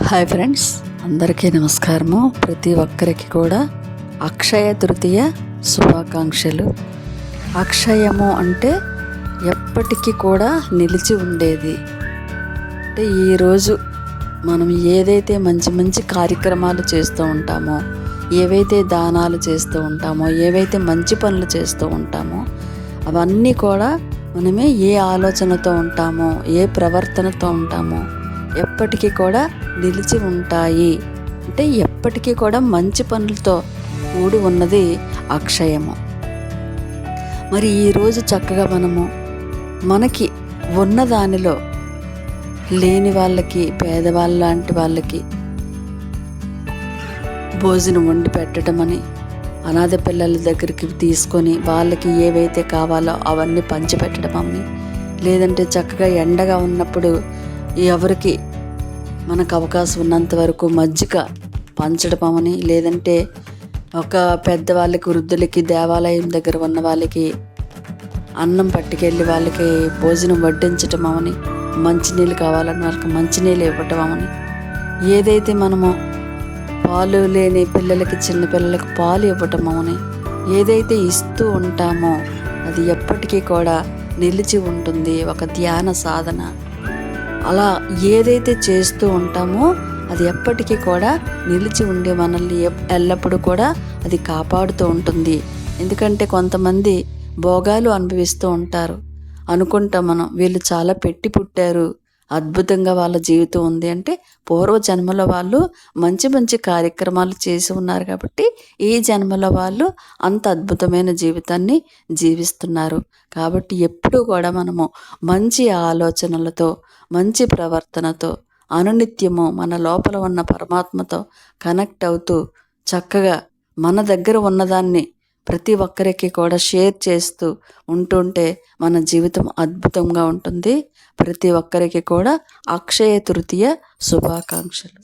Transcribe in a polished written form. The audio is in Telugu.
హాయ్ ఫ్రెండ్స్, అందరికీ నమస్కారము. ప్రతి ఒక్కరికి కూడా అక్షయ తృతీయ శుభాకాంక్షలు. అక్షయము అంటే ఎప్పటికీ కూడా నిలిచి ఉండేది. అంటే ఈరోజు మనం ఏదైతే మంచి మంచి కార్యక్రమాలు చేస్తూ ఉంటామో, ఏవైతే దానాలు చేస్తూ ఉంటామో, ఏవైతే మంచి పనులు చేస్తూ ఉంటామో, అవన్నీ కూడా మనమే ఏ ఆలోచనతో ఉంటామో, ఏ ప్రవర్తనతో ఉంటామో ఎప్పటికీ కూడా నిలిచి ఉంటాయి. అంటే ఎప్పటికీ కూడా మంచి పనులతో కూడి ఉన్నది అక్షయము. మరి ఈరోజు చక్కగా మనకి ఉన్న దానిలో లేని వాళ్ళకి, పేదవాళ్ళ లాంటి వాళ్ళకి భోజనం వండి పెట్టడమని, అనాథ పిల్లల దగ్గరికి తీసుకొని వాళ్ళకి ఏవైతే కావాలో అవన్నీ పంచిపెట్టడం అని, లేదంటే చక్కగా ఎండగా ఉన్నప్పుడు ఎవరికి మనకు అవకాశం ఉన్నంత వరకు మజ్జిగ పంచడం అని, లేదంటే ఒక పెద్దవాళ్ళకి, వృద్ధులకి, దేవాలయం దగ్గర ఉన్న వాళ్ళకి అన్నం పట్టుకెళ్ళి వాళ్ళకి భోజనం వడ్డించటం అని, మంచినీళ్ళు కావాలని వాళ్ళకి మంచినీళ్ళు ఇవ్వటం అని, ఏదైతే మనము పాలు లేని పిల్లలకి, చిన్నపిల్లలకి పాలు ఇవ్వటం అని ఏదైతే ఇస్తూ ఉంటామో అది ఎప్పటికీ కూడా నిలిచి ఉంటుంది. ఒక ధ్యాన సాధన. అలా ఏదైతే చేస్తూ ఉంటామో అది ఎప్పటికీ కూడా నిలిచి ఉండి మనల్ని ఎల్లప్పుడూ కూడా అది కాపాడుతూ ఉంటుంది. ఎందుకంటే కొంతమంది భోగాలు అనుభవిస్తూ ఉంటారు. అనుకుంటాం మనం, వీళ్ళు చాలా పెట్టి పుట్టారు, అద్భుతంగా వాళ్ళ జీవితం ఉంది అంటే పూర్వ జన్మలో వాళ్ళు మంచి మంచి కార్యక్రమాలు చేసి ఉన్నారు కాబట్టి ఈ జన్మలో వాళ్ళు అంత అద్భుతమైన జీవితాన్ని జీవిస్తున్నారు. కాబట్టి ఎప్పుడూ కూడా మనము మంచి ఆలోచనలతో, మంచి ప్రవర్తనతో, అనునిత్యము మన లోపల ఉన్న పరమాత్మతో కనెక్ట్ అవుతూ చక్కగా మన దగ్గర ఉన్నదాన్ని ప్రతి ఒక్కరికి కూడా షేర్ చేస్తూ ఉంటుంటే మన జీవితం అద్భుతంగా ఉంటుంది. ప్రతి ఒక్కరికి కూడా అక్షయ తృతీయ శుభాకాంక్షలు.